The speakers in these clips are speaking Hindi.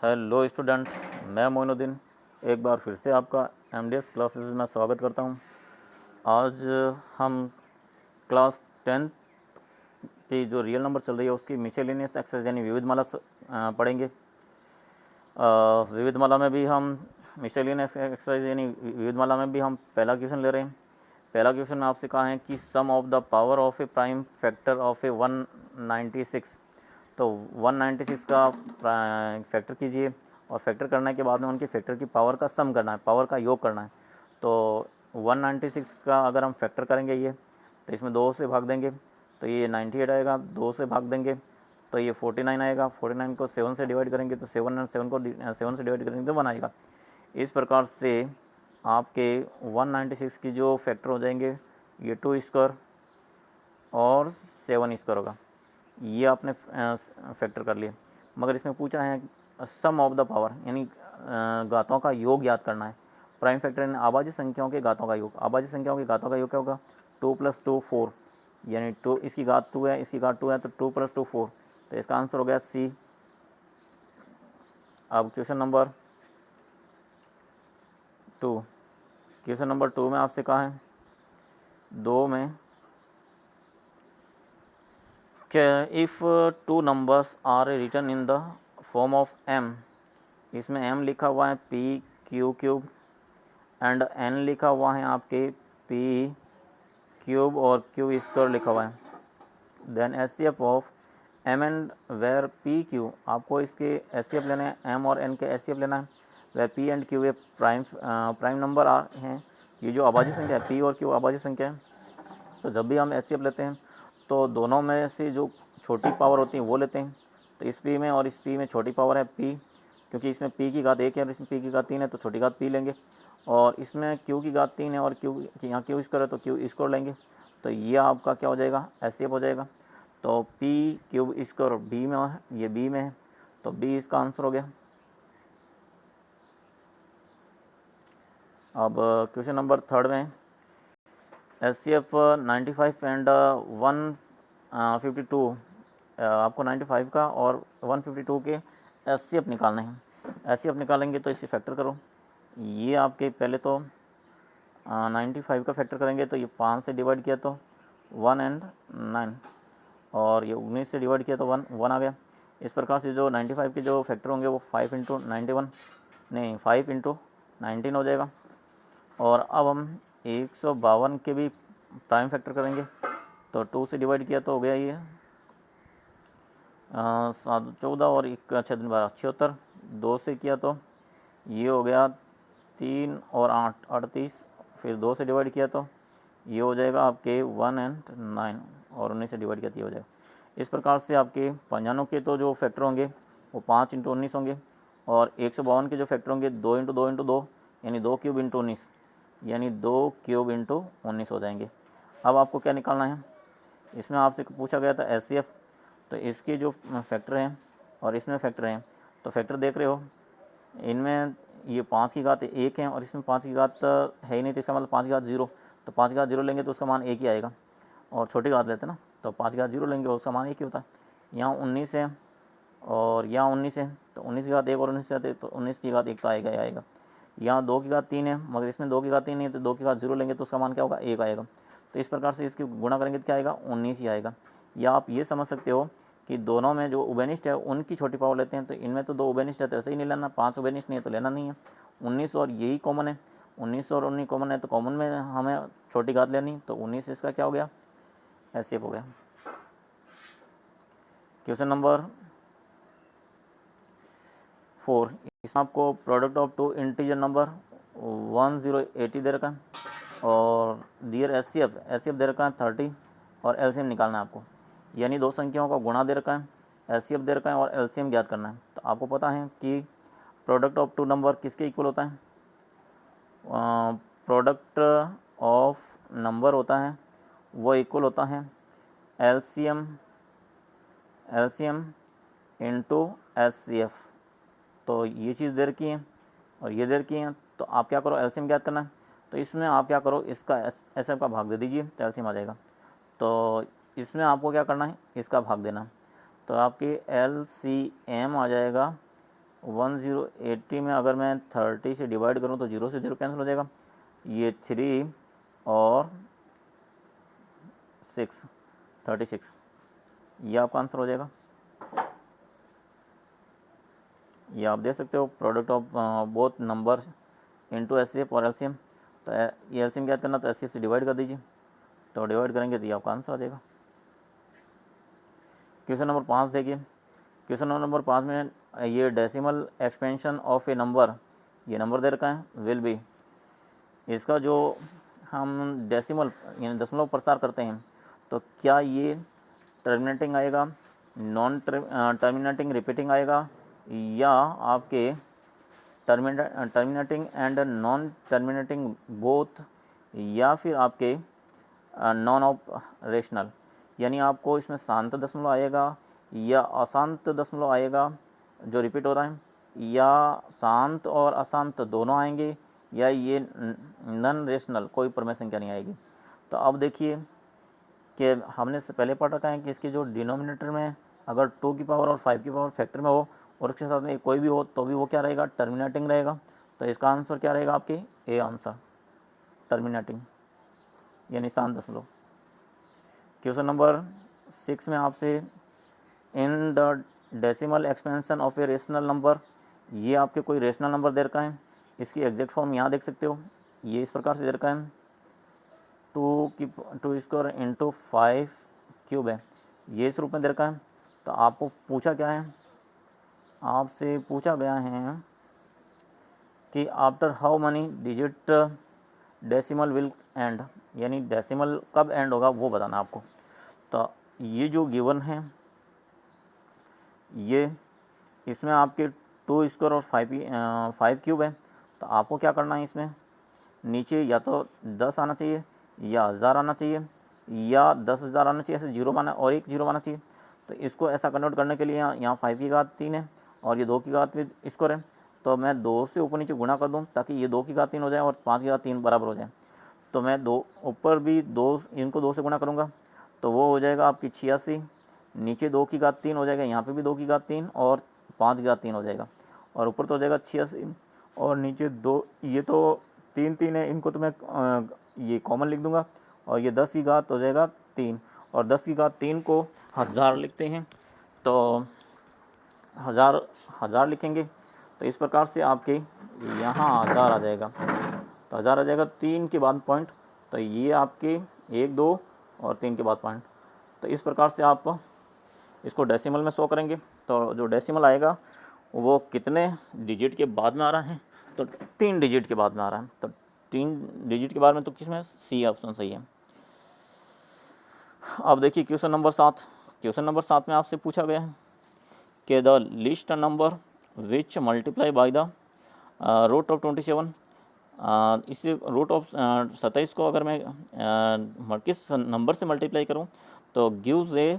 हेलो स्टूडेंट, मैं मोइनुद्दीन एक बार फिर से आपका एमडीएस क्लासेस में स्वागत करता हूं। आज हम क्लास 10 की जो रियल नंबर चल रही है उसकी मिसेलेनियस एक्सरसाइज यानी विविधमाला पढ़ेंगे। विविधमाला में भी हम मिसेलेनियस एक्सरसाइज यानी विविधमाला में भी हम पहला क्वेश्चन ले रहे हैं। पहला क्वेश्चन में आपसे कहा है कि sum of the power of a prime factor of a 196। तो 196 का फैक्टर कीजिए और फैक्टर करने के बाद में उनके फैक्टर की पावर का सम करना है, पावर का योग करना है। तो 196 का अगर हम फैक्टर करेंगे ये, तो इसमें 2 से भाग देंगे तो ये 98 आएगा, 2 से भाग देंगे तो ये 49 आएगा, 49 को 7 से डिवाइड करेंगे तो 7 और 7 को 7 से डिवाइड करेंगे तो 1 आएगा। इस प्रकार से आपके 196 की जो फैक्टर हो जाएंगे ये 2 स्क्वायर और 7 स्क्वायर होगा। ये आपने फैक्टर कर लिया, मगर इसमें पूछा है सम ऑफ द पावर यानी घातों का योग याद करना है। प्राइम फैक्टर यानी आभाज्य संख्याओं के घातों का योग। आभाज्य संख्याओं के घातों का योग क्या होगा? 2 + 2 4, यानी 2 इसकी घात 2 है, इसकी घात 2 है तो 2 + 2 4। तो इसका आंसर हो गया सी। अब क्वेश्चन नंबर 2। क्वेश्चन नंबर 2 में आपसे कहा है 2 में if 2 numbers are written in the form of m, इसमें m लिखा हुआ है p q cube and n लिखा हुआ है आपके p क्यूब और q स्क्वायर लिखा हुआ है। Then HCF of m and where p q, आपको इसके HCF लेना है, m और n के HCF लेना है। वेयर p एंड q ये प्राइम नंबर हैं। ये जो अभाज्य संख्या है p और q अभाज्य संख्या है। तो जब भी हम HCF लेते हैं तो दोनों में से जो छोटी पावर होती है वो लेते हैं। तो इस p में और इस p में छोटी पावर है p, क्योंकि इसमें p की घात 1 है और इसमें p की घात 3 है तो छोटी घात p लेंगे। और इसमें q की घात 3 है और q यहाँ q स्क्वायर है तो q स्क्वायर लेंगे। तो ये आपका क्या हो जाएगा? HCF हो जाएगा। तो p क्यूब स्क्वायर b में है, ये b में है तो b इसका आंसर हो गया। अब क्वेश्चन नंबर 3 में HCF 95 एंड 152, आपको 95 का और 152 के HCF निकालने हैं। HCF निकालेंगे तो इसे फैक्टर करो। ये आपके पहले तो 95 का फैक्टर करेंगे तो ये 5 से डिवाइड किया तो 1 एंड 9, और ये 19 से डिवाइड किया तो 1 आ गया। इस प्रकार से जो 95 के जो फैक्टर होंगे वो 5 × 91 नहीं 5 × 19 हो जाएगा। और अब हम 152 के भी प्राइम फैक्टर करेंगे तो 2 से डिवाइड किया तो हो गया ये 14 और 1 6 दिन 12 76। 2 से किया तो ये हो गया 3 और 8 38। फिर 2 से डिवाइड किया तो ये हो जाएगा आपके 1 एंड 9, और 19 से डिवाइड किया तो ये हो जाएगा। इस प्रकार से आपके 95 के तो जो फैक्टर होंगे वो 5 × 19 होंगे, और 152 के जो फैक्टर होंगे 2 × 2 × 2 यानी 2 क्यूब × 19 यानी 2 क्यूब × 19 हो जाएंगे। अब आपको क्या निकालना है? इसमें आपसे पूछा गया था HCF, तो इसके जो फैक्टर हैं और इसमें फैक्टर हैं तो फैक्टर देख रहे हो, इनमें ये 5 की घात 1 है और इसमें 5 की घात है ही नहीं, तो इसका मतलब 5 की घात 0। तो 5 की घात 0 लेंगे तो उसका मान 1 ही आएगा, और छोटी घात लेते हैं ना तो 5 की घात 0 लेंगे उसका मान 1 ही होता है। यहाँ 19 है और यहाँ 19 है तो 19 की घात 1 और 19 से आते तो 19 की घात 1 तो आएगा ही आएगा। यहाँ 2 की घात 3 है मगर इसमें 2 की घात 3 नहीं है तो 2 की घात 0 लेंगे तो उसका मान क्या होगा? 1 आएगा। तो इस प्रकार से इसकी गुणा करेंगे तो क्या आएगा? 19 ही आएगा। या आप ये समझ सकते हो कि दोनों में जो उभयनिष्ठ है उनकी छोटी पावर लेते हैं। तो इनमें तो 2 उभयनिष्ठ है तो ऐसे ही नहीं लेना, 5 उभयनिष्ठ नहीं है तो लेना नहीं है। 19 और यही कॉमन है, 19 और 19 कॉमन है तो कॉमन में हमें छोटी घात लेनी, तो 19 इसका क्या हो गया? HCF हो गया। क्वेश्चन नंबर 4, इसमें आपको प्रोडक्ट ऑफ 2 इंटीजर नंबर 1080 दे रखा है और दियर HCF दे रखा है 30 और LCM निकालना है आपको, यानी 2 संख्याओं का गुणा दे रखा है, HCF दे रखा है और LCM ज्ञात करना है। तो आपको पता है कि प्रोडक्ट ऑफ 2 नंबर किसके इक्वल होता है? प्रोडक्ट ऑफ नंबर होता है वो इक्वल होता है LCM इंटू HCF। तो ये चीज़ दे रखी है और ये दे रखी है, तो आप क्या करो? LCM ज्ञात करना है। तो इसमें आप क्या करो? इसका HCF का भाग दे दीजिए तो LCM आ जाएगा। तो इसमें आपको क्या करना है? इसका भाग देना। तो आपके LCM आ जाएगा 1080 में अगर मैं 30 से डिवाइड करूँ तो 0 से 0 कैंसिल हो जाएगा, ये 3 और 6 36, ये आपका आंसर हो जाएगा। ये आप देख सकते हो product of both number into HCF और एलसीएम। तो ये एलसीएम क्या करना, तो एचसीएफ से डिवाइड कर दीजिए, तो डिवाइड करेंगे तो ये आपका आंसर आ जाएगा। क्वेश्चन नंबर 5 देखिए। क्वेश्चन नंबर 5 में ये decimal expansion of A number, ये नंबर दे रखा है, विल बी, इसका जो हम डेसिमल यानी दशमलव प्रसार करते हैं तो क्या ये टर्मिनेटिंग आएगा, नॉन टर्मिनेटिंग रिपीटिंग आएगा, या आपके terminating and non terminating both, या फिर आपके नॉन ऑफ रेशनल, यानी आपको इसमें शांत दशमलव आएगा या अशांत दशमलव आएगा जो रिपीट हो रहा है, या शांत और अशांत दोनों आएंगे, या ये नॉन रेशनल कोई प्रमेय संख्या नहीं आएगी। तो अब देखिए कि हमने से पहले पढ़ रखा है कि इसके जो डिनोमिनेटर में अगर 2 की पावर और 5 की पावर फैक्टर में हो और उसके साथ में कोई भी हो तो भी वो क्या रहेगा, टर्मिनेटिंग रहेगा। तो इसका आंसर क्या रहेगा आपके, ए आंसर, टर्मिनेटिंग यानी शांत दशमलव। क्वेश्चन नंबर 6 में आपसे in the decimal expansion of a rational number, ये आपके कोई रेशनल नंबर दे रखा है, इसकी एग्जैक्ट फॉर्म यहाँ देख सकते हो, ये इस प्रकार से दे रखा है 2 स्क्वायर इंटू 5 क्यूब है, ये इस रूप में दे रखा है। तो आपको पूछा क्या है, आपसे पूछा गया है कि after how many digit decimal will and, यानी डेसिमल कब एंड होगा वो बताना आपको। तो ये जो गिवन है ये, इसमें आपके 2 स्क्वायर और 5 क्यूब है, तो आपको क्या करना है, इसमें नीचे या तो 10 आना चाहिए या 1000 आना चाहिए या 10,000 आना चाहिए, ऐसे जीरो माना और एक जीरो माना चाहिए। तो इसको ऐसा कन्वर्ट करने के लिए यहाँ 5 की घात 3 है और ये 2 की घात भी स्क्वायर है, तो मैं 2 से ऊपर नीचे गुणा कर दूँ ताकि ये 2 की घात 3 हो जाए और 5 की घात 3 बराबर हो जाए। तो मैं 2 ऊपर भी 2, इनको 2 से गुणा करूँगा तो वो हो जाएगा आपकी 86, नीचे 2 की घात 3 हो जाएगा, यहाँ पे भी 2 की घात 3 और 5 की घात 3 हो जाएगा, और ऊपर तो हो जाएगा 86 और नीचे 2, ये तो 3 3 है, इनको तो मैं ये कॉमन लिख दूंगा, और ये 10 की घात हो जाएगा 3, और 10 की घात 3 को 1000 लिखते हैं, तो 1000 लिखेंगे तो इस प्रकार से आपके यहाँ 1000 आ जाएगा, तो 1000 आ जाएगा 3 के बाद पॉइंट, तो ये आपके 1 2 और 3 के बाद पॉइंट। तो इस प्रकार से आप इसको डेसिमल में शो करेंगे, तो जो डेसिमल आएगा वो कितने डिजिट के बाद में आ रहा है, तो 3 डिजिट के बाद में आ रहा है, तो 3 डिजिट के बाद में, तो किसमें, सी ऑप्शन सही है। अब देखिए क्वेश्चन नंबर 7। क्वेश्चन नंबर 7 में आपसे पूछा गया है कि the list number which multiply by the root of 27, इससे रूट ऑफ 27 को अगर मैं किस नंबर से मल्टीप्लाई करूं तो गिव्स ए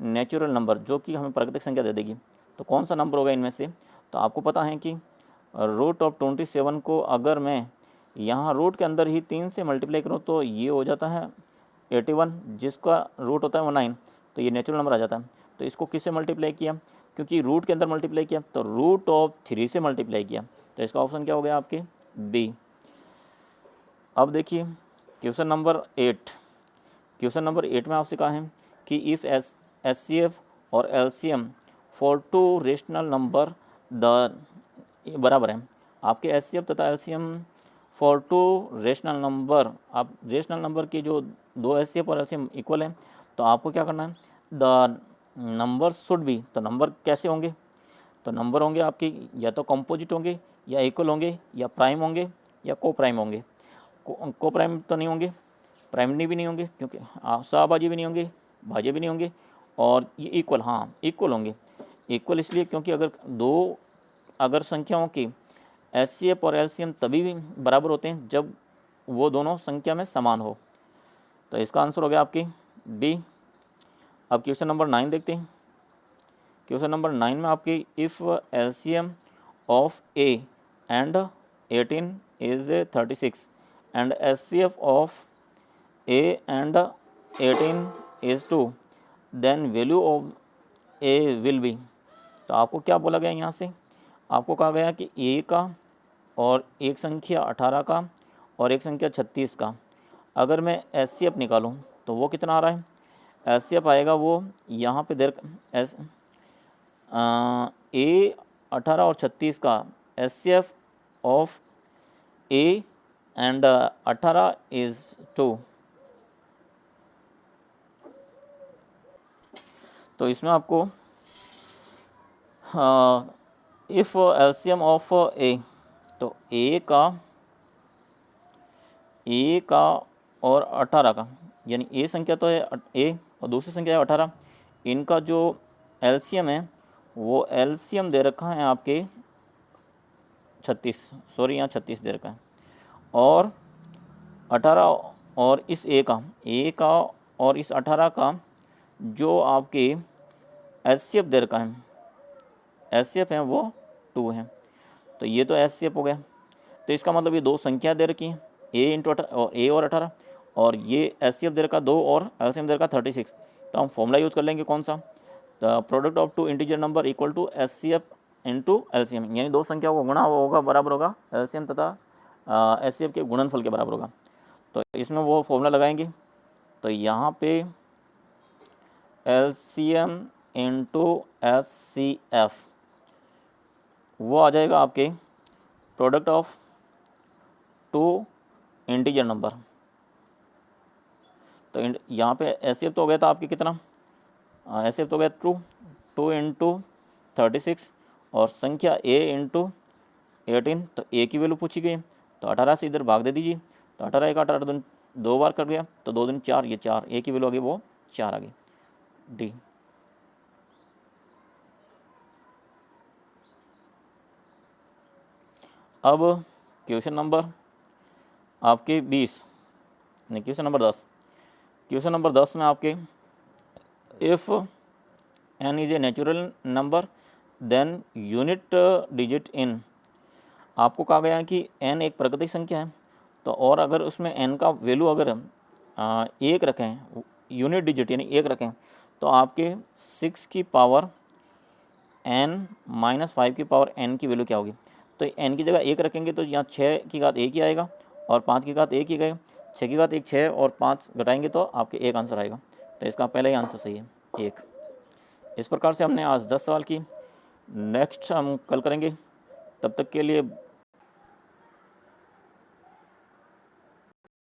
नेचुरल नंबर, जो कि हमें प्राकृतिक संख्या दे देगी। तो कौन सा नंबर होगा इनमें से, तो आपको पता है कि रूट ऑफ 27 को अगर मैं यहाँ रूट के अंदर ही 3 से मल्टीप्लाई करूँ तो ये हो जाता है 81, जिसका रूट होता है 9, तो ये नेचुरल नंबर आ जाता है। तो इसको किससे मल्टीप्लाई किया, क्योंकि रूट के अंदर मल्टीप्लाई किया, तो रूट ऑफ 3 से मल्टीप्लाई किया, तो इसका ऑप्शन क्या हो गया आपके, बी। अब देखिए क्वेश्चन नंबर 8। क्वेश्चन नंबर 8 में आपसे कहा है कि इफ़ एचसीएफ और LCM for 2 rational number the बराबर है, आपके एचसीएफ तथा एलसीएम फॉर 2 रेशनल नंबर, आप रेशनल नंबर के जो 2 एचसीएफ और एलसीएम इक्वल है, तो आपको क्या करना है, द नंबर शुड बी, तो नंबर कैसे होंगे, तो नंबर होंगे आपके या तो कंपोजिट होंगे या इक्वल होंगे या प्राइम होंगे या को प्राइम होंगे। को प्राइम तो नहीं होंगे, प्राइमरी भी नहीं होंगे, क्योंकि सहभाजी भी नहीं होंगे, भाज्य भी नहीं होंगे, और ये इक्वल, हाँ इक्वल होंगे। इक्वल इसलिए क्योंकि अगर संख्याओं की एचसीएफ और एलसीएम तभी भी बराबर होते हैं जब वो दोनों संख्या में समान हो, तो इसका आंसर हो गया आपकी बी। अब क्वेश्चन नंबर 9 देखते हैं। क्वेश्चन नंबर 9 में आपकी if LCM of A and 18 is 36 and HCF of A and 18 is 2, then value of A will be, तो आपको क्या बोला गया यहाँ से, आपको कहा गया कि ए का और एक संख्या 18 का और एक संख्या 36 का अगर मैं एचसीएफ निकालूं तो वो कितना आ रहा है। एचसीएफ आएगा वो यहाँ पे देर एस ए 18 और 36 का HCF of A and 18 is 2। तो इसमें आपको इफ़ एलसीएम ऑफ ए, तो ए का और 18 का, यानी ए संख्या तो है ए और दूसरी संख्या है 18, इनका जो एलसीएम है वो एलसीएम दे रखा है आपके 36, सॉरी यहाँ 36 दे रखा है, और 18 और इस ए का और इस 18 का जो आपके एचसीएफ दे रखा है, एचसीएफ है वो 2 है। तो ये तो एचसीएफ हो गया। तो इसका मतलब ये दो संख्या दे रखी हैं, ए इंटू ए और 18, और ये एचसीएफ दे रखा 2 और एलसीएम दे रखा 36। तो हम फॉर्मूला यूज़ कर लेंगे कौन सा, the product of two integer number equal to HCF into LCM, यानी दो संख्या को गुणा होगा बराबर होगा एलसीएम तथा एचसीएफ के गुणनफल के बराबर होगा। तो इसमें वो फॉर्मूला लगाएंगे। तो यहाँ पे एलसीएम इंटू एचसीएफ वो आ जाएगा आपके product of two integer number. तो यहाँ पे एचसीएफ तो हो गया था आपके कितना, एचसीएफ तो हो गया 2 इंटू 36 और संख्या ए इंटू 18। तो ए की वैल्यू पूछी गई, तो 18 से इधर भाग दे दीजिए। तो 18 एक 18 दून 2 बार कर गया, तो 2 दून 4, ये 4, ए की वैल्यू आ गई वो 4 आ गई, डी। अब क्वेश्चन नंबर आपके 20 नहीं, क्वेश्चन नंबर 10। क्वेश्चन नंबर 10 में आपके if n is a natural number then unit digit in, आपको कहा गया है कि n एक प्राकृतिक संख्या है, तो और अगर उसमें n का वैल्यू अगर 1 रखें, यूनिट डिजिट यानी 1 रखें, तो आपके 6 की पावर n माइनस 5 की पावर n की वैल्यू क्या होगी। तो n की जगह 1 रखेंगे तो यहाँ 6 की घात 1 ही आएगा और 5 की घात 1 ही गए, 6 की घात 1 6 और 5 घटाएंगे तो आपके 1 आंसर आएगा। तो इसका पहला ही आंसर सही है 1। इस प्रकार से हमने आज 10 सवाल की, नेक्स्ट हम कल करेंगे। तब तक के लिए